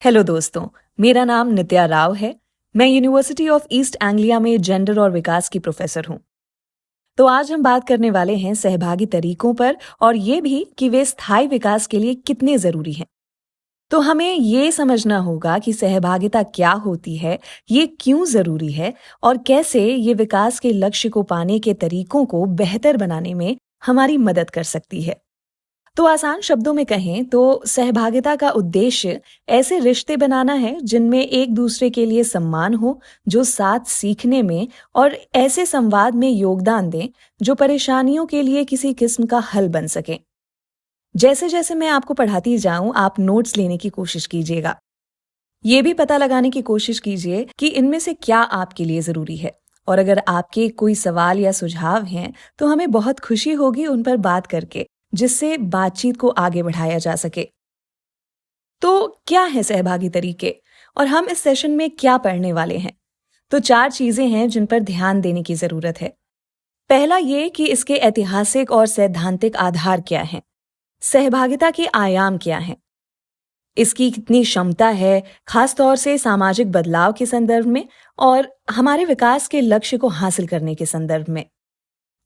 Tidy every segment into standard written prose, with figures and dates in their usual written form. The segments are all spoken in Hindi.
हेलो दोस्तों, मेरा नाम नित्या राव है। मैं यूनिवर्सिटी ऑफ ईस्ट एंग्लिया में जेंडर और विकास की प्रोफेसर हूँ। तो आज हम बात करने वाले हैं सहभागी तरीकों पर और ये भी कि वे स्थायी विकास के लिए कितने जरूरी हैं। तो हमें ये समझना होगा कि सहभागिता क्या होती है, ये क्यों जरूरी है और कैसे ये विकास के लक्ष्य को पाने के तरीकों को बेहतर बनाने में हमारी मदद कर सकती है। तो आसान शब्दों में कहें तो सहभागिता का उद्देश्य ऐसे रिश्ते बनाना है जिनमें एक दूसरे के लिए सम्मान हो, जो साथ सीखने में और ऐसे संवाद में योगदान दें जो परेशानियों के लिए किसी किस्म का हल बन सके। जैसे जैसे मैं आपको पढ़ाती जाऊं, आप नोट्स लेने की कोशिश कीजिएगा। ये भी पता लगाने की कोशिश कीजिए कि इनमें से क्या आपके लिए जरूरी है। और अगर आपके कोई सवाल या सुझाव हैं तो हमें बहुत खुशी होगी उन पर बात करके, जिससे बातचीत को आगे बढ़ाया जा सके। तो क्या है सहभागी तरीके और हम इस सेशन में क्या पढ़ने वाले हैं? तो 4 चीजें हैं जिन पर ध्यान देने की जरूरत है। पहला ये कि इसके ऐतिहासिक और सैद्धांतिक आधार क्या हैं? सहभागिता के आयाम क्या हैं? इसकी कितनी क्षमता है, खास तौर से सामाजिक बदलाव के संदर्भ में और हमारे विकास के लक्ष्य को हासिल करने के संदर्भ में।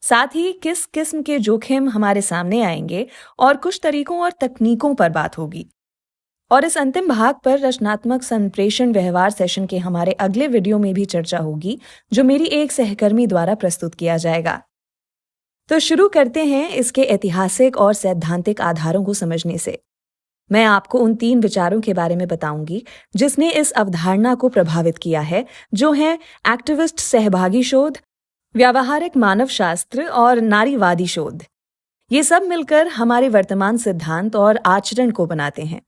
साथ ही किस किस्म के जोखिम हमारे सामने आएंगे और कुछ तरीकों और तकनीकों पर बात होगी। और इस अंतिम भाग पर रचनात्मक संप्रेषण व्यवहार सेशन के हमारे अगले वीडियो में भी चर्चा होगी, जो मेरी एक सहकर्मी द्वारा प्रस्तुत किया जाएगा। तो शुरू करते हैं इसके ऐतिहासिक और सैद्धांतिक आधारों को समझने से। मैं आपको उन 3 विचारों के बारे में बताऊंगी जिसने इस अवधारणा को प्रभावित किया है, जो है एक्टिविस्ट सहभागी शोध, व्यावहारिक मानवशास्त्र और नारीवादी शोध। ये सब मिलकर हमारे वर्तमान सिद्धांत और आचरण को बनाते हैं।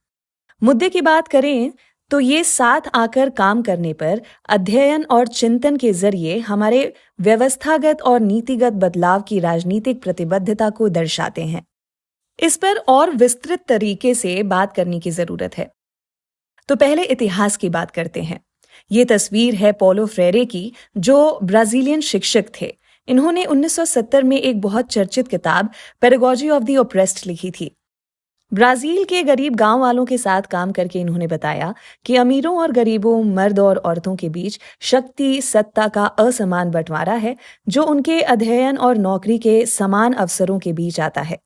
मुद्दे की बात करें तो ये साथ आकर काम करने पर अध्ययन और चिंतन के जरिए हमारे व्यवस्थागत और नीतिगत बदलाव की राजनीतिक प्रतिबद्धता को दर्शाते हैं। इस पर और विस्तृत तरीके से बात करने की जरूरत है। तो पहले इतिहास की बात करते हैं। ये तस्वीर है पोलो फ्रेरे की, जो ब्राजीलियन शिक्षक थे। इन्होंने 1970 में एक बहुत चर्चित किताब पेडागोजी ऑफ द ओप्रेस्ड लिखी थी। ब्राजील के गरीब गांव वालों के साथ काम करके इन्होंने बताया कि अमीरों और गरीबों, मर्द और औरतों के बीच शक्ति सत्ता का असमान बंटवारा है, जो उनके अध्ययन और नौकरी के समान अवसरों के बीच आता है।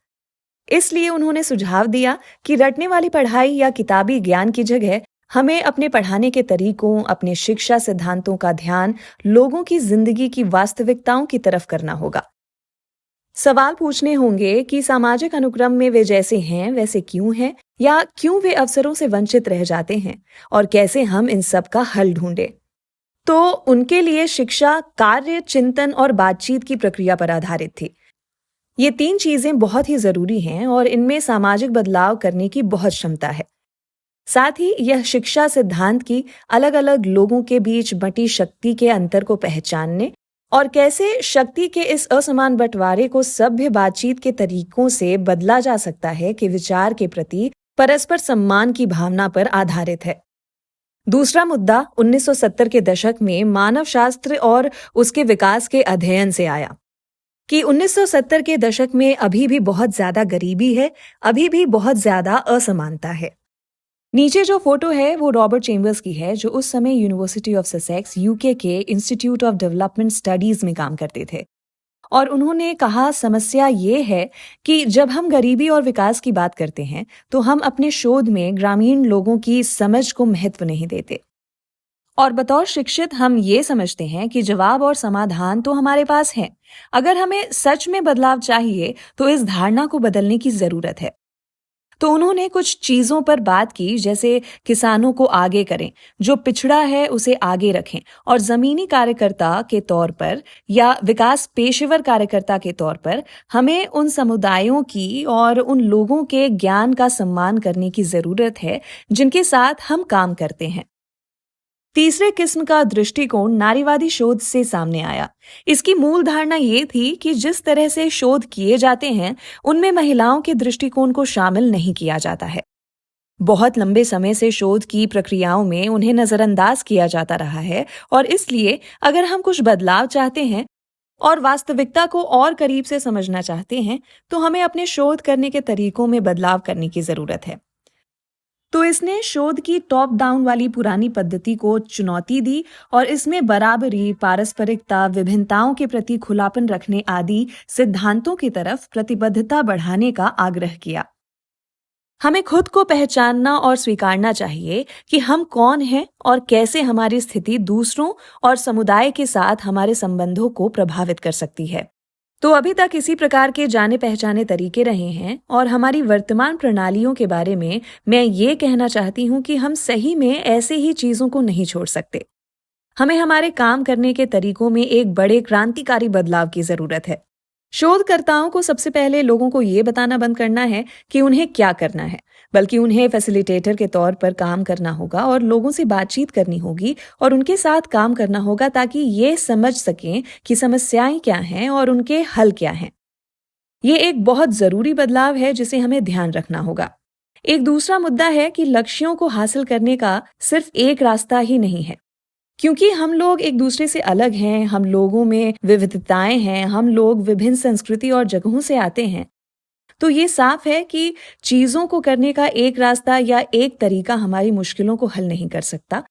इसलिए उन्होंने सुझाव दिया कि रटने वाली पढ़ाई या किताबी ज्ञान की जगह हमें अपने पढ़ाने के तरीकों, अपने शिक्षा सिद्धांतों का ध्यान लोगों की जिंदगी की वास्तविकताओं की तरफ करना होगा। सवाल पूछने होंगे कि सामाजिक अनुक्रम में वे जैसे हैं वैसे क्यों हैं, या क्यों वे अवसरों से वंचित रह जाते हैं, और कैसे हम इन सब का हल ढूंढें। तो उनके लिए शिक्षा कार्य, चिंतन और बातचीत की प्रक्रिया पर आधारित थी। ये 3 चीजें बहुत ही जरूरी हैं और इनमें सामाजिक बदलाव करने की बहुत क्षमता है। साथ ही यह शिक्षा सिद्धांत की अलग अलग लोगों के बीच बंटी शक्ति के अंतर को पहचानने और कैसे शक्ति के इस असमान बंटवारे को सभ्य बातचीत के तरीकों से बदला जा सकता है कि विचार के प्रति परस्पर सम्मान की भावना पर आधारित है। दूसरा मुद्दा 1970 के दशक में मानवशास्त्र और उसके विकास के अध्ययन से आया कि 1970 के दशक में अभी भी बहुत ज्यादा गरीबी है, अभी भी बहुत ज्यादा असमानता है। नीचे जो फोटो है वो रॉबर्ट चेम्बर्स की है, जो उस समय यूनिवर्सिटी ऑफ ससेक्स यूके के इंस्टीट्यूट ऑफ डेवलपमेंट स्टडीज में काम करते थे। और उन्होंने कहा, समस्या ये है कि जब हम गरीबी और विकास की बात करते हैं तो हम अपने शोध में ग्रामीण लोगों की समझ को महत्व नहीं देते। और बतौर शिक्षित हम ये समझते हैं कि जवाब और समाधान तो हमारे पास हैं। अगर हमें सच में बदलाव चाहिए तो इस धारणा को बदलने की जरूरत है। तो उन्होंने कुछ चीजों पर बात की, जैसे किसानों को आगे करें, जो पिछड़ा है उसे आगे रखें, और जमीनी कार्यकर्ता के तौर पर या विकास पेशेवर कार्यकर्ता के तौर पर हमें उन समुदायों की और उन लोगों के ज्ञान का सम्मान करने की जरूरत है जिनके साथ हम काम करते हैं। तीसरे किस्म का दृष्टिकोण नारीवादी शोध से सामने आया। इसकी मूल धारणा ये थी कि जिस तरह से शोध किए जाते हैं उनमें महिलाओं के दृष्टिकोण को शामिल नहीं किया जाता है। बहुत लंबे समय से शोध की प्रक्रियाओं में उन्हें नजरअंदाज किया जाता रहा है, और इसलिए अगर हम कुछ बदलाव चाहते हैं और वास्तविकता को और करीब से समझना चाहते हैं तो हमें अपने शोध करने के तरीकों में बदलाव करने की जरूरत है। तो इसने शोध की टॉप डाउन वाली पुरानी पद्धति को चुनौती दी और इसमें बराबरी, पारस्परिकता, विभिन्नताओं के प्रति खुलापन रखने आदि सिद्धांतों की तरफ प्रतिबद्धता बढ़ाने का आग्रह किया। हमें खुद को पहचानना और स्वीकारना चाहिए कि हम कौन हैं और कैसे हमारी स्थिति दूसरों और समुदाय के साथ हमारे संबंधों को प्रभावित कर सकती है। तो अभी तक इसी प्रकार के जाने पहचाने तरीके रहे हैं और हमारी वर्तमान प्रणालियों के बारे में मैं ये कहना चाहती हूँ कि हम सही में ऐसे ही चीजों को नहीं छोड़ सकते। हमें हमारे काम करने के तरीकों में एक बड़े क्रांतिकारी बदलाव की जरूरत है। शोधकर्ताओं को सबसे पहले लोगों को ये बताना बंद करना है कि उन्हें क्या करना है, बल्कि उन्हें फैसिलिटेटर के तौर पर काम करना होगा और लोगों से बातचीत करनी होगी और उनके साथ काम करना होगा ताकि ये समझ सकें कि समस्याएं क्या हैं और उनके हल क्या हैं। ये एक बहुत जरूरी बदलाव है जिसे हमें ध्यान रखना होगा। एक दूसरा मुद्दा है कि लक्ष्यों को हासिल करने का सिर्फ एक रास्ता ही नहीं है। क्योंकि हम लोग एक दूसरे से अलग हैं, हम लोगों में विविधताएं हैं, हम लोग विभिन्न संस्कृति और जगहों से आते हैं, तो ये साफ है कि चीजों को करने का एक रास्ता या एक तरीका हमारी मुश्किलों को हल नहीं कर सकता।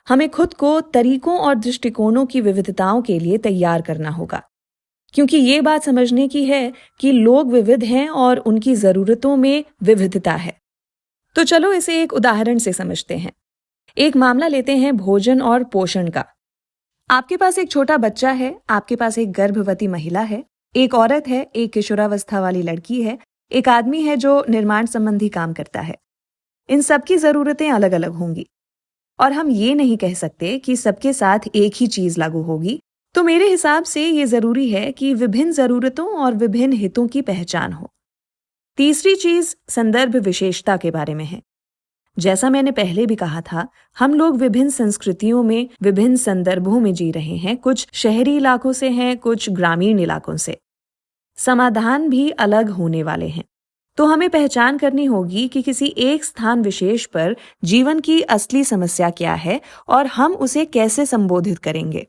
हमें खुद को तरीकों और दृष्टिकोणों की विविधताओं के लिए तैयार करना होगा, क्योंकि ये बात समझने की है कि लोग विविध हैं और उनकी जरूरतों में विविधता है। तो चलो इसे एक उदाहरण से समझते हैं। एक मामला लेते हैं भोजन और पोषण का। आपके पास एक छोटा बच्चा है, आपके पास एक गर्भवती महिला है, एक औरत है, एक किशोरावस्था वाली लड़की है, एक आदमी है जो निर्माण संबंधी काम करता है। इन सबकी जरूरतें अलग अलग होंगी और हम ये नहीं कह सकते कि सबके साथ एक ही चीज लागू होगी। तो मेरे हिसाब से ये जरूरी है कि विभिन्न जरूरतों और विभिन्न हितों की पहचान हो। तीसरी चीज संदर्भ विशेषता के बारे में है। जैसा मैंने पहले भी कहा था, हम लोग विभिन्न संस्कृतियों में विभिन्न संदर्भों में जी रहे हैं। कुछ शहरी इलाकों से हैं, कुछ ग्रामीण इलाकों से। समाधान भी अलग होने वाले हैं। तो हमें पहचान करनी होगी कि किसी एक स्थान विशेष पर जीवन की असली समस्या क्या है और हम उसे कैसे संबोधित करेंगे।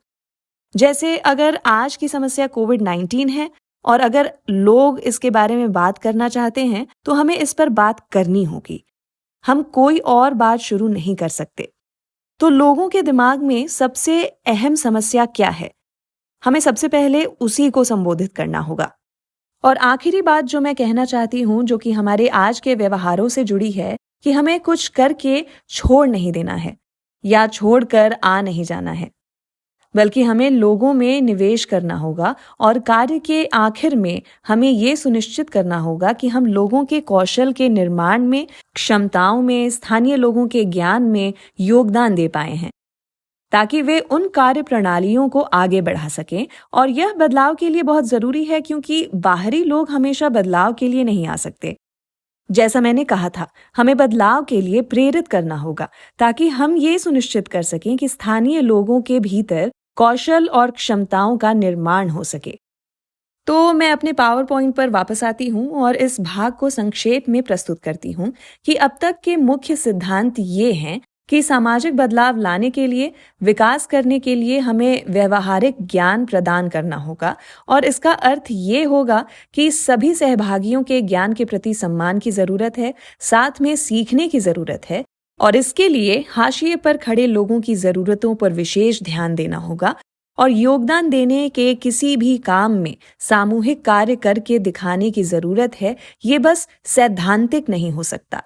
जैसे अगर आज की समस्या कोविड-19 है और अगर लोग इसके बारे में बात करना चाहते हैं, तो हमें इस पर बात करनी होगी। हम कोई और बात शुरू नहीं कर सकते। तो लोगों के दिमाग में सबसे अहम समस्या क्या है, हमें सबसे पहले उसी को संबोधित करना होगा। और आखिरी बात जो मैं कहना चाहती हूँ, जो कि हमारे आज के व्यवहारों से जुड़ी है, कि हमें कुछ करके छोड़ नहीं देना है या छोड़कर आ नहीं जाना है, बल्कि हमें लोगों में निवेश करना होगा और कार्य के आखिर में हमें ये सुनिश्चित करना होगा कि हम लोगों के कौशल के निर्माण में, क्षमताओं में, स्थानीय लोगों के ज्ञान में योगदान दे पाए हैं, ताकि वे उन कार्य प्रणालियों को आगे बढ़ा सकें। और यह बदलाव के लिए बहुत जरूरी है, क्योंकि बाहरी लोग हमेशा बदलाव के लिए नहीं आ सकते। जैसा मैंने कहा था, हमें बदलाव के लिए प्रेरित करना होगा ताकि हम ये सुनिश्चित कर सकें कि स्थानीय लोगों के भीतर कौशल और क्षमताओं का निर्माण हो सके। तो मैं अपने पावर पॉइंट पर वापस आती हूँ और इस भाग को संक्षेप में प्रस्तुत करती हूँ कि अब तक के मुख्य सिद्धांत ये हैं कि सामाजिक बदलाव लाने के लिए, विकास करने के लिए हमें व्यवहारिक ज्ञान प्रदान करना होगा। और इसका अर्थ ये होगा कि सभी सहभागियों के ज्ञान के प्रति सम्मान की जरूरत है, साथ में सीखने की जरूरत है और इसके लिए हाशिए पर खड़े लोगों की जरूरतों पर विशेष ध्यान देना होगा। और योगदान देने के किसी भी काम में सामूहिक कार्य करके दिखाने की जरूरत है। ये बस सैद्धांतिक नहीं हो सकता।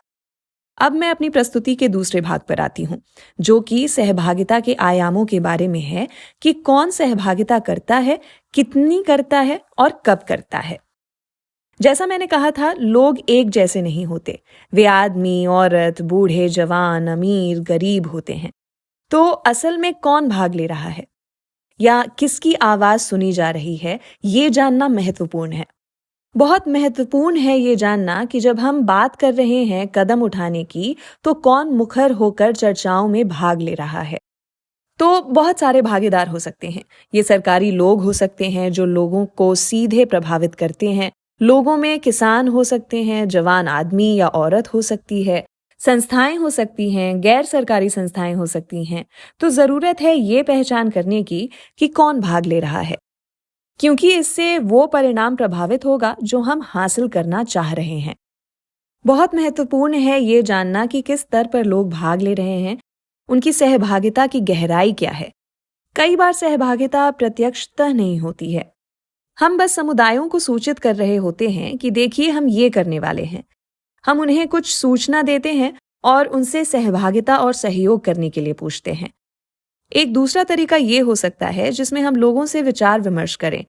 अब मैं अपनी प्रस्तुति के दूसरे भाग पर आती हूँ, जो कि सहभागिता के आयामों के बारे में है कि कौन सहभागिता करता है, कितनी करता है और कब करता है। जैसा मैंने कहा था, लोग एक जैसे नहीं होते। वे आदमी, औरत, बूढ़े, जवान, अमीर, गरीब होते हैं। तो असल में कौन भाग ले रहा है या किसकी आवाज सुनी जा रही है, ये जानना महत्वपूर्ण है। बहुत महत्वपूर्ण है ये जानना कि जब हम बात कर रहे हैं कदम उठाने की, तो कौन मुखर होकर चर्चाओं में भाग ले रहा है। तो बहुत सारे भागीदार हो सकते हैं। ये सरकारी लोग हो सकते हैं जो लोगों को सीधे प्रभावित करते हैं। लोगों में किसान हो सकते हैं, जवान आदमी या औरत हो सकती है, संस्थाएं हो सकती हैं, गैर सरकारी संस्थाएं हो सकती हैं। तो जरूरत है ये पहचान करने की कि कौन भाग ले रहा है, क्योंकि इससे वो परिणाम प्रभावित होगा जो हम हासिल करना चाह रहे हैं। बहुत महत्वपूर्ण है ये जानना कि किस स्तर पर लोग भाग ले रहे हैं, उनकी सहभागिता की गहराई क्या है। कई बार सहभागिता प्रत्यक्षतः नहीं होती है। हम बस समुदायों को सूचित कर रहे होते हैं कि देखिए हम ये करने वाले हैं। हम उन्हें कुछ सूचना देते हैं और उनसे सहभागिता और सहयोग करने के लिए पूछते हैं। एक दूसरा तरीका ये हो सकता है जिसमें हम लोगों से विचार विमर्श करें,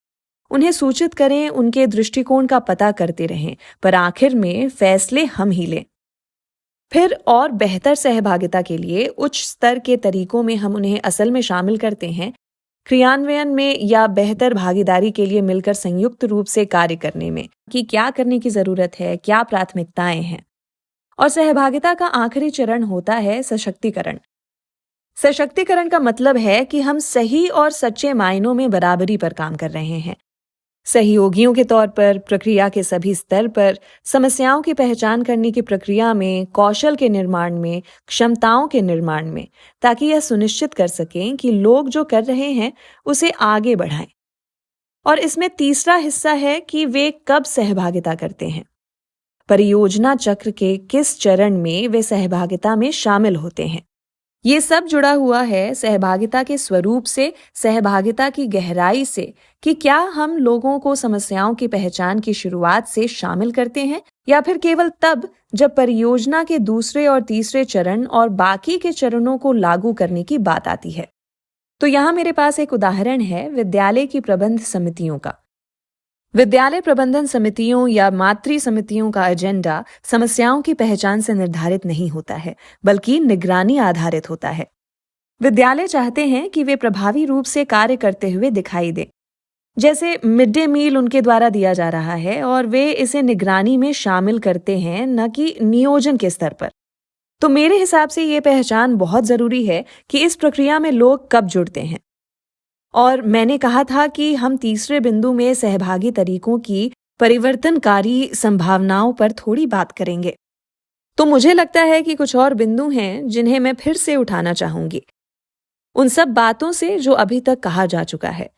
उन्हें सूचित करें, उनके दृष्टिकोण का पता करते रहें, पर आखिर में फैसले हम ही लें। फिर और बेहतर सहभागिता के लिए उच्च स्तर के तरीकों में हम उन्हें असल में शामिल करते हैं, क्रियान्वयन में या बेहतर भागीदारी के लिए मिलकर संयुक्त रूप से कार्य करने में कि क्या करने की जरूरत है, क्या प्राथमिकताएं हैं। और सहभागिता का आखिरी चरण होता है सशक्तिकरण। सशक्तिकरण का मतलब है कि हम सही और सच्चे मायनों में बराबरी पर काम कर रहे हैं। सहयोगियों के तौर पर, प्रक्रिया के सभी स्तर पर, समस्याओं की पहचान करने की प्रक्रिया में, कौशल के निर्माण में, क्षमताओं के निर्माण में, ताकि यह सुनिश्चित कर सकें कि लोग जो कर रहे हैं उसे आगे बढ़ाएं। और इसमें तीसरा हिस्सा है कि वे कब सहभागिता करते हैं। परियोजना चक्र के किस चरण में वे सहभागिता में शामिल होते हैं। ये सब जुड़ा हुआ है सहभागिता के स्वरूप से, सहभागिता की गहराई से, कि क्या हम लोगों को समस्याओं की पहचान की शुरुआत से शामिल करते हैं या फिर केवल तब जब परियोजना के दूसरे और तीसरे चरण और बाकी के चरणों को लागू करने की बात आती है। तो यहाँ मेरे पास एक उदाहरण है विद्यालय की प्रबंध समितियों का। विद्यालय प्रबंधन समितियों या मातृ समितियों का एजेंडा समस्याओं की पहचान से निर्धारित नहीं होता है, बल्कि निगरानी आधारित होता है। विद्यालय चाहते हैं कि वे प्रभावी रूप से कार्य करते हुए दिखाई दें। जैसे मिड डे मील उनके द्वारा दिया जा रहा है और वे इसे निगरानी में शामिल करते हैं, न कि नियोजन के स्तर पर। तो मेरे हिसाब से ये पहचान बहुत जरूरी है कि इस प्रक्रिया में लोग कब जुड़ते हैं। और मैंने कहा था कि हम तीसरे बिंदु में सहभागी तरीकों की परिवर्तनकारी संभावनाओं पर थोड़ी बात करेंगे। तो मुझे लगता है कि कुछ और बिंदु हैं जिन्हें मैं फिर से उठाना चाहूंगी, उन सब बातों से जो अभी तक कहा जा चुका है।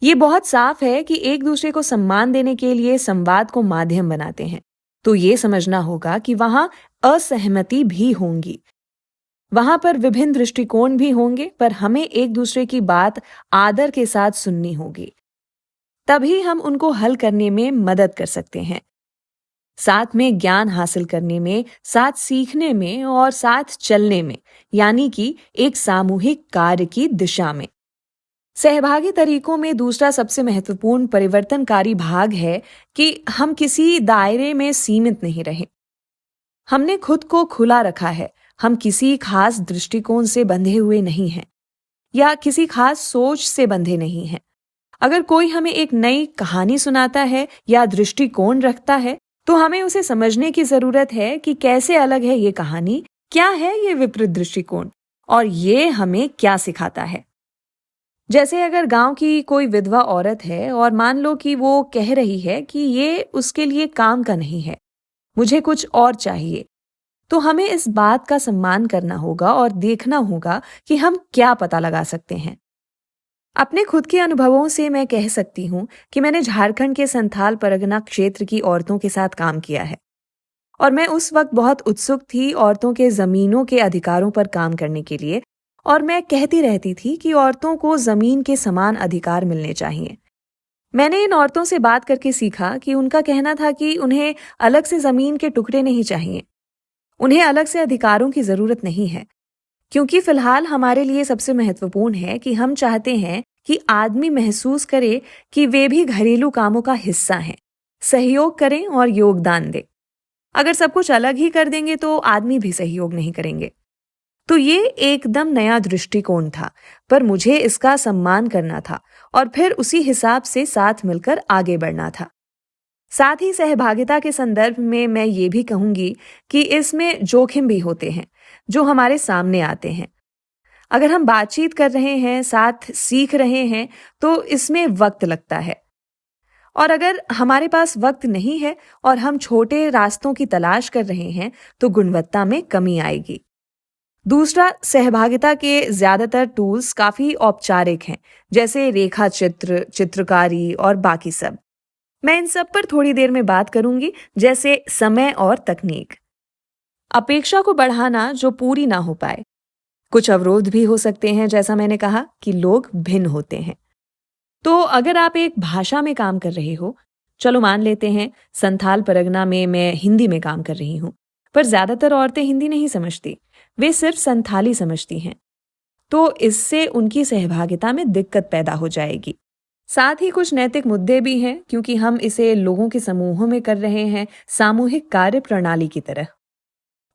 ये बहुत साफ है कि एक दूसरे को सम्मान देने के लिए संवाद को माध्यम बनाते हैं। तो ये समझना होगा कि वहां असहमति भी होंगी, वहां पर विभिन्न दृष्टिकोण भी होंगे, पर हमें एक दूसरे की बात आदर के साथ सुननी होगी। तभी हम उनको हल करने में मदद कर सकते हैं, साथ में ज्ञान हासिल करने में, साथ सीखने में और साथ चलने में, यानी कि एक सामूहिक कार्य की दिशा में। सहभागी तरीकों में दूसरा सबसे महत्वपूर्ण परिवर्तनकारी भाग है कि हम किसी दायरे में सीमित नहीं रहे। हमने खुद को खुला रखा है। हम किसी खास दृष्टिकोण से बंधे हुए नहीं हैं या किसी खास सोच से बंधे नहीं हैं। अगर कोई हमें एक नई कहानी सुनाता है या दृष्टिकोण रखता है, तो हमें उसे समझने की जरूरत है कि कैसे अलग है ये कहानी, क्या है ये विपरीत दृष्टिकोण और ये हमें क्या सिखाता है। जैसे अगर गांव की कोई विधवा औरत है और मान लो कि वो कह रही है कि ये उसके लिए काम का नहीं है, मुझे कुछ और चाहिए, तो हमें इस बात का सम्मान करना होगा और देखना होगा कि हम क्या पता लगा सकते हैं। अपने खुद के अनुभवों से मैं कह सकती हूँ कि मैंने झारखंड के संथाल परगना क्षेत्र की औरतों के साथ काम किया है और मैं उस वक्त बहुत उत्सुक थी औरतों के जमीनों के अधिकारों पर काम करने के लिए, और मैं कहती रहती थी कि औरतों को जमीन के समान अधिकार मिलने चाहिए। मैंने इन औरतों से बात करके सीखा कि उनका कहना था कि उन्हें अलग से जमीन के टुकड़े नहीं चाहिए, उन्हें अलग से अधिकारों की जरूरत नहीं है, क्योंकि फिलहाल हमारे लिए सबसे महत्वपूर्ण है कि हम चाहते हैं कि आदमी महसूस करे कि वे भी घरेलू कामों का हिस्सा हैं, सहयोग करें और योगदान दें। अगर सब कुछ अलग ही कर देंगे तो आदमी भी सहयोग नहीं करेंगे। तो ये एकदम नया दृष्टिकोण था, पर मुझे इसका सम्मान करना था और फिर उसी हिसाब से साथ मिलकर आगे बढ़ना था। साथ ही सहभागिता के संदर्भ में मैं ये भी कहूंगी कि इसमें जोखिम भी होते हैं जो हमारे सामने आते हैं। अगर हम बातचीत कर रहे हैं, साथ सीख रहे हैं, तो इसमें वक्त लगता है। और अगर हमारे पास वक्त नहीं है और हम छोटे रास्तों की तलाश कर रहे हैं, तो गुणवत्ता में कमी आएगी। दूसरा, सहभागिता के ज्यादातर टूल्स काफी औपचारिक हैं, जैसे रेखा चित्र, चित्रकारी और बाकी सब। मैं इन सब पर थोड़ी देर में बात करूंगी, जैसे समय और तकनीक। अपेक्षा को बढ़ाना जो पूरी ना हो पाए। कुछ अवरोध भी हो सकते हैं, जैसा मैंने कहा कि लोग भिन्न होते हैं। तो अगर आप एक भाषा में काम कर रहे हो, चलो मान लेते हैं संथाल परगना में मैं हिंदी में काम कर रही हूँ, पर ज्यादातर औरतें हिंदी नहीं समझती, वे सिर्फ संथाली समझती हैं। तो इससे उनकी सहभागिता में दिक्कत पैदा हो जाएगी। साथ ही कुछ नैतिक मुद्दे भी हैं, क्योंकि हम इसे लोगों के समूहों में कर रहे हैं, सामूहिक कार्य प्रणाली की तरह।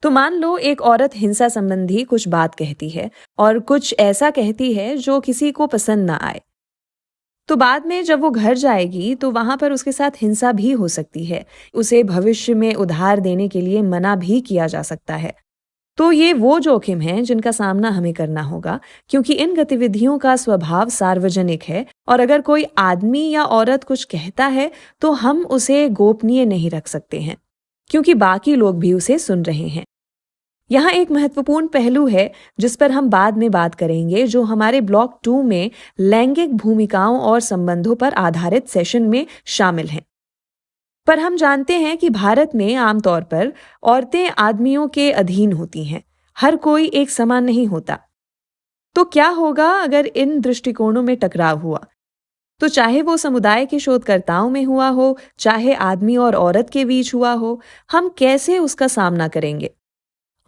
तो मान लो एक औरत हिंसा संबंधी कुछ बात कहती है और कुछ ऐसा कहती है जो किसी को पसंद ना आए। तो बाद में जब वो घर जाएगी तो वहां पर उसके साथ हिंसा भी हो सकती है। उसे भविष्य में उधार देने के लिए मना भी किया जा सकता है। तो ये वो जोखिम हैं जिनका सामना हमें करना होगा, क्योंकि इन गतिविधियों का स्वभाव सार्वजनिक है और अगर कोई आदमी या औरत कुछ कहता है तो हम उसे गोपनीय नहीं रख सकते हैं, क्योंकि बाकी लोग भी उसे सुन रहे हैं। यहाँ एक महत्वपूर्ण पहलू है जिस पर हम बाद में बात करेंगे, जो हमारे ब्लॉक 2 में लैंगिक भूमिकाओं और संबंधों पर आधारित सेशन में शामिल हैं। पर हम जानते हैं कि भारत में आमतौर पर औरतें आदमियों के अधीन होती हैं। हर कोई एक समान नहीं होता। तो क्या होगा अगर इन दृष्टिकोणों में टकराव हुआ? तो चाहे वो समुदाय के शोधकर्ताओं में हुआ हो, चाहे आदमी और औरत के बीच हुआ हो, हम कैसे उसका सामना करेंगे?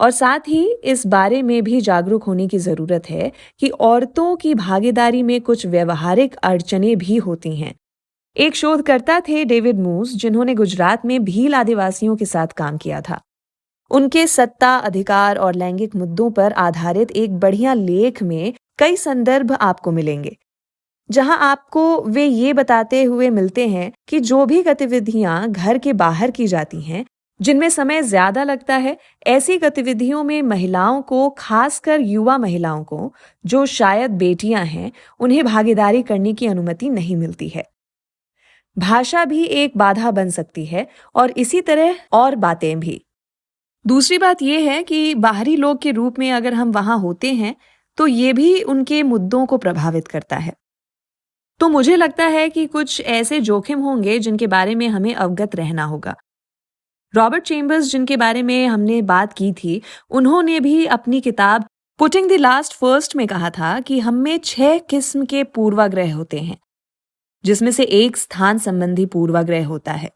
और साथ ही इस बारे में भी जागरूक होने की जरूरत है कि औरतों की भागीदारी में कुछ व्यवहारिक अड़चनें भी होती हैं। एक शोधकर्ता थे डेविड मूस, जिन्होंने गुजरात में भील आदिवासियों के साथ काम किया था। उनके सत्ता, अधिकार और लैंगिक मुद्दों पर आधारित एक बढ़िया लेख में कई संदर्भ आपको मिलेंगे, जहां आपको वे ये बताते हुए मिलते हैं कि जो भी गतिविधियां घर के बाहर की जाती हैं, जिनमें समय ज्यादा लगता है, ऐसी गतिविधियों में महिलाओं को, खासकर युवा महिलाओं को, जो शायद बेटियां हैं, उन्हें भागीदारी करने की अनुमति नहीं मिलती है। भाषा भी एक बाधा बन सकती है और इसी तरह और बातें भी। दूसरी बात यह है कि बाहरी लोग के रूप में अगर हम वहां होते हैं तो ये भी उनके मुद्दों को प्रभावित करता है। तो मुझे लगता है कि कुछ ऐसे जोखिम होंगे जिनके बारे में हमें अवगत रहना होगा। रॉबर्ट चेम्बर्स, जिनके बारे में हमने बात की थी, उन्होंने भी अपनी किताब पुटिंग द लास्ट फर्स्ट में कहा था कि हम में 6 किस्म के पूर्वाग्रह होते हैं, जिसमें से एक स्थान संबंधी पूर्वाग्रह होता है।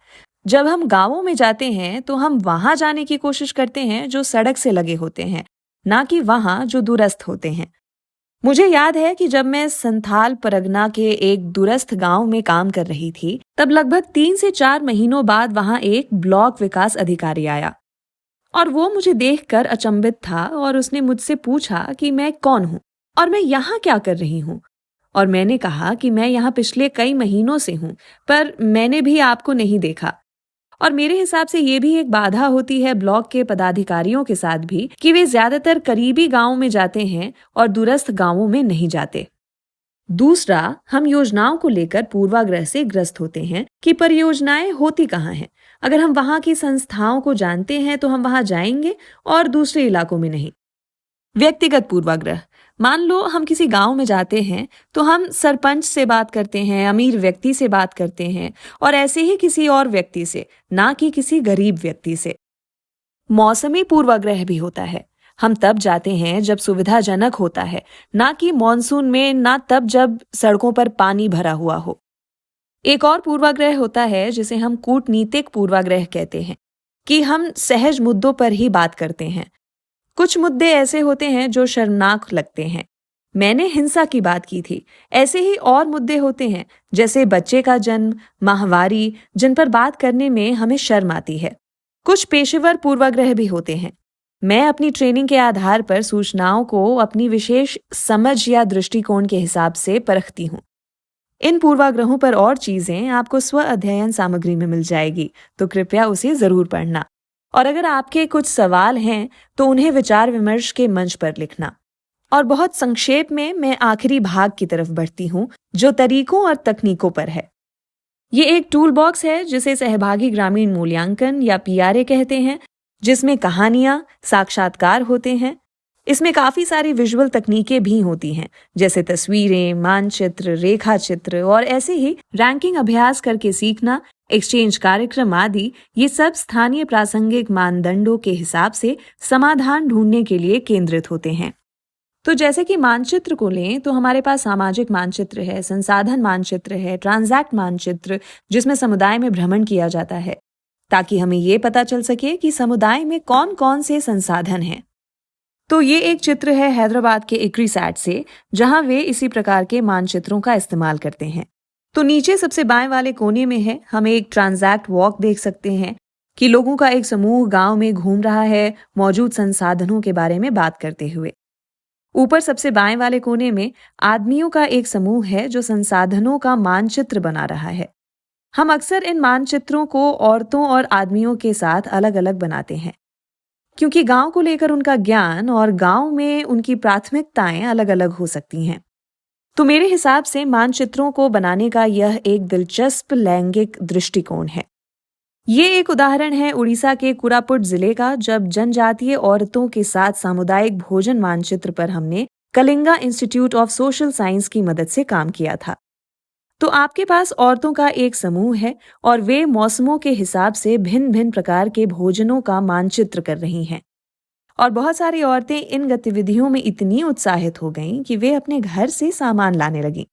जब हम गांवों में जाते हैं तो हम वहां जाने की कोशिश करते हैं जो सड़क से लगे होते हैं, ना कि वहां जो दूरस्थ होते हैं। मुझे याद है कि जब मैं संथाल परगना के एक दूरस्थ गांव में काम कर रही थी, तब लगभग 3 से 4 महीनों बाद वहां एक ब्लॉक विकास अधिकारी आया और वो मुझे देखकर अचंभित था और उसने मुझसे पूछा कि मैं कौन हूं और मैं यहाँ क्या कर रही हूँ। और मैंने कहा कि मैं यहाँ पिछले कई महीनों से हूँ, पर मैंने भी आपको नहीं देखा। और मेरे हिसाब से ये भी एक बाधा होती है ब्लॉक के पदाधिकारियों के साथ भी, कि वे ज्यादातर करीबी गांवों में जाते हैं और दूरस्थ गांवों में नहीं जाते। दूसरा, हम योजनाओं को लेकर पूर्वाग्रह से ग्रस्त होते हैं कि परियोजनाएं होती कहाँ हैं। अगर हम वहां की संस्थाओं को जानते हैं तो हम वहां जाएंगे और दूसरे इलाकों में नहीं। व्यक्तिगत पूर्वाग्रह, मान लो हम किसी गांव में जाते हैं तो हम सरपंच से बात करते हैं, अमीर व्यक्ति से बात करते हैं और ऐसे ही किसी और व्यक्ति से, ना कि किसी गरीब व्यक्ति से। मौसमी पूर्वाग्रह भी होता है। हम तब जाते हैं जब सुविधाजनक होता है, ना कि मॉनसून में, ना तब जब सड़कों पर पानी भरा हुआ हो। एक और पूर्वाग्रह होता है जिसे हम कूटनीतिक पूर्वाग्रह कहते हैं, कि हम सहज मुद्दों पर ही बात करते हैं। कुछ मुद्दे ऐसे होते हैं जो शर्मनाक लगते हैं। मैंने हिंसा की बात की थी। ऐसे ही और मुद्दे होते हैं, जैसे बच्चे का जन्म, माहवारी, जिन पर बात करने में हमें शर्म आती है। कुछ पेशेवर पूर्वाग्रह भी होते हैं। मैं अपनी ट्रेनिंग के आधार पर सूचनाओं को अपनी विशेष समझ या दृष्टिकोण के हिसाब से परखती हूँ। इन पूर्वाग्रहों पर और चीजें आपको स्व अध्ययन सामग्री में मिल जाएगी, तो कृपया उसे जरूर पढ़ना। और अगर आपके कुछ सवाल हैं तो उन्हें विचार विमर्श के मंच पर लिखना। और बहुत संक्षेप में मैं आखिरी भाग की तरफ बढ़ती हूँ, जो तरीकों और तकनीकों पर है। ये एक टूल बॉक्स है जिसे सहभागी ग्रामीण मूल्यांकन या PRA कहते हैं, जिसमें कहानियां, साक्षात्कार होते हैं, इसमें काफ़ी सारी विजुअल तकनीकें भी होती हैं, जैसे तस्वीरें, मानचित्र, रेखा चित्र और ऐसे ही रैंकिंग अभ्यास करके सीखना, एक्सचेंज कार्यक्रम आदि। ये सब स्थानीय प्रासंगिक मानदंडों के हिसाब से समाधान ढूंढने के लिए केंद्रित होते हैं। तो जैसे कि मानचित्र को लें तो हमारे पास सामाजिक मानचित्र है, संसाधन मानचित्र है, ट्रांजैक्ट मानचित्र, जिसमें समुदाय में भ्रमण किया जाता है ताकि हमें ये पता चल सके कि समुदाय में कौन कौन से संसाधन हैं। तो ये एक चित्र है हैदराबाद के इक्रीसैट से, जहां वे इसी प्रकार के मानचित्रों का इस्तेमाल करते हैं। तो नीचे सबसे बाएं वाले कोने में है, हम एक ट्रांजैक्ट वॉक देख सकते हैं कि लोगों का एक समूह गांव में घूम रहा है, मौजूद संसाधनों के बारे में बात करते हुए। ऊपर सबसे बाएं वाले कोने में आदमियों का एक समूह है जो संसाधनों का मानचित्र बना रहा है। हम अक्सर इन मानचित्रों को औरतों और आदमियों के साथ अलग अलग बनाते हैं, क्योंकि गांव को लेकर उनका ज्ञान और गांव में उनकी प्राथमिकताएं अलग अलग हो सकती हैं। तो मेरे हिसाब से मानचित्रों को बनाने का यह एक दिलचस्प लैंगिक दृष्टिकोण है। ये एक उदाहरण है उड़ीसा के कोरापुट जिले का, जब जनजातीय औरतों के साथ सामुदायिक भोजन मानचित्र पर हमने Kalinga institute of social science की मदद से काम किया था। तो आपके पास औरतों का एक समूह है और वे मौसमों के हिसाब से भिन्न भिन्न प्रकार के भोजनों का मानचित्र कर रही हैं। और बहुत सारी औरतें इन गतिविधियों में इतनी उत्साहित हो गईं कि वे अपने घर से सामान लाने लगीं।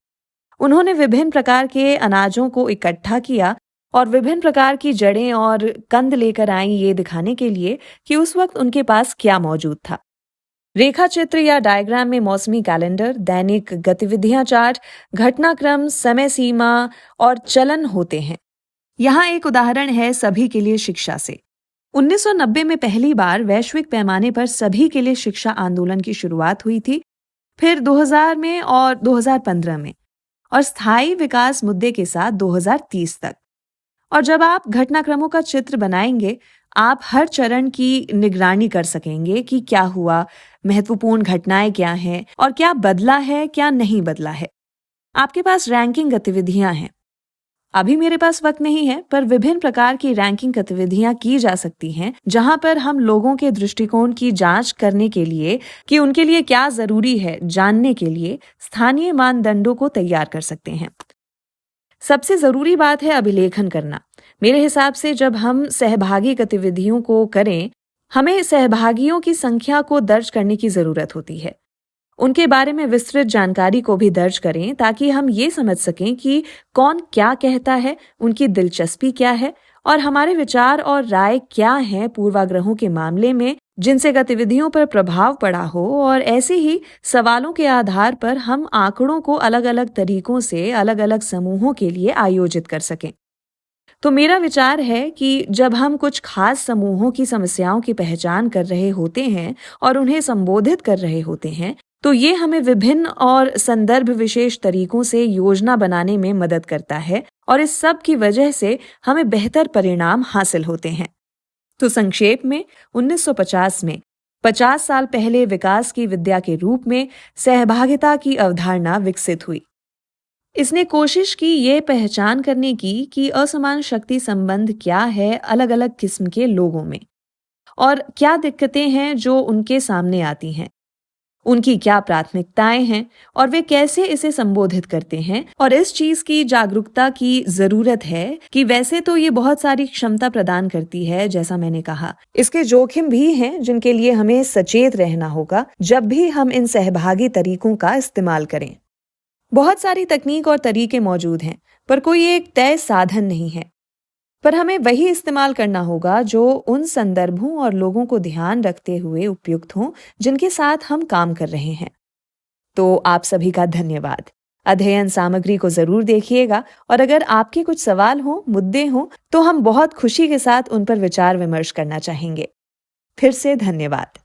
उन्होंने विभिन्न प्रकार के अनाजों को इकट्ठा किया और विभिन्न प्रकार की जड़ें और कंद लेकर आईं, ये दिखाने के लिए कि उस वक्त उनके पास क्या मौजूद था। रेखा चित्र या डायग्राम में मौसमी कैलेंडर, दैनिक गतिविधियां चार्ट, घटनाक्रम, समय सीमा और चलन होते हैं। यहाँ एक उदाहरण है सभी के लिए शिक्षा से। 1990 में पहली बार वैश्विक पैमाने पर सभी के लिए शिक्षा आंदोलन की शुरुआत हुई थी, फिर 2000 में और 2015 में, और स्थायी विकास मुद्दे के साथ 2030 तक। और जब आप घटनाक्रमों का चित्र बनाएंगे, आप हर चरण की निगरानी कर सकेंगे कि क्या हुआ, महत्वपूर्ण घटनाएं क्या हैं और क्या बदला है, क्या नहीं बदला है। आपके पास रैंकिंग गतिविधियां हैं। अभी मेरे पास वक्त नहीं है, पर विभिन्न प्रकार की रैंकिंग गतिविधियां की जा सकती हैं, जहां पर हम लोगों के दृष्टिकोण की जांच करने के लिए कि उनके लिए क्या जरूरी है जानने के लिए स्थानीय मानदंडों को तैयार कर सकते हैं। सबसे जरूरी बात है अभिलेखन करना। मेरे हिसाब से जब हम सहभागी गतिविधियों को करें, हमें सहभागियों की संख्या को दर्ज करने की जरूरत होती है। उनके बारे में विस्तृत जानकारी को भी दर्ज करें ताकि हम ये समझ सकें कि कौन क्या कहता है, उनकी दिलचस्पी क्या है और हमारे विचार और राय क्या हैं पूर्वाग्रहों के मामले में जिनसे गतिविधियों पर प्रभाव पड़ा हो। और ऐसे ही सवालों के आधार पर हम आंकड़ों को अलग अलग तरीकों से अलग अलग समूहों के लिए आयोजित कर सकें। तो मेरा विचार है कि जब हम कुछ खास समूहों की समस्याओं की पहचान कर रहे होते हैं और उन्हें संबोधित कर रहे होते हैं, तो ये हमें विभिन्न और संदर्भ विशेष तरीकों से योजना बनाने में मदद करता है और इस सब की वजह से हमें बेहतर परिणाम हासिल होते हैं। तो संक्षेप में 1950 में 50 साल पहले विकास की विद्या के रूप में सहभागिता की अवधारणा विकसित हुई। इसने कोशिश की ये पहचान करने की कि असमान शक्ति संबंध क्या है अलग अलग किस्म के लोगों में और क्या दिक्कतें हैं जो उनके सामने आती हैं, उनकी क्या प्राथमिकताएं हैं और वे कैसे इसे संबोधित करते हैं। और इस चीज की जागरूकता की जरूरत है कि वैसे तो ये बहुत सारी क्षमता प्रदान करती है, जैसा मैंने कहा, इसके जोखिम भी हैं जिनके लिए हमें सचेत रहना होगा जब भी हम इन सहभागी तरीकों का इस्तेमाल करें। बहुत सारी तकनीक और तरीके मौजूद हैं, पर कोई एक तय साधन नहीं है। पर हमें वही इस्तेमाल करना होगा जो उन संदर्भों और लोगों को ध्यान रखते हुए उपयुक्त हों जिनके साथ हम काम कर रहे हैं। तो आप सभी का धन्यवाद। अध्ययन सामग्री को जरूर देखिएगा और अगर आपके कुछ सवाल हो, मुद्दे हों, तो हम बहुत खुशी के साथ उन पर विचार विमर्श करना चाहेंगे। फिर से धन्यवाद।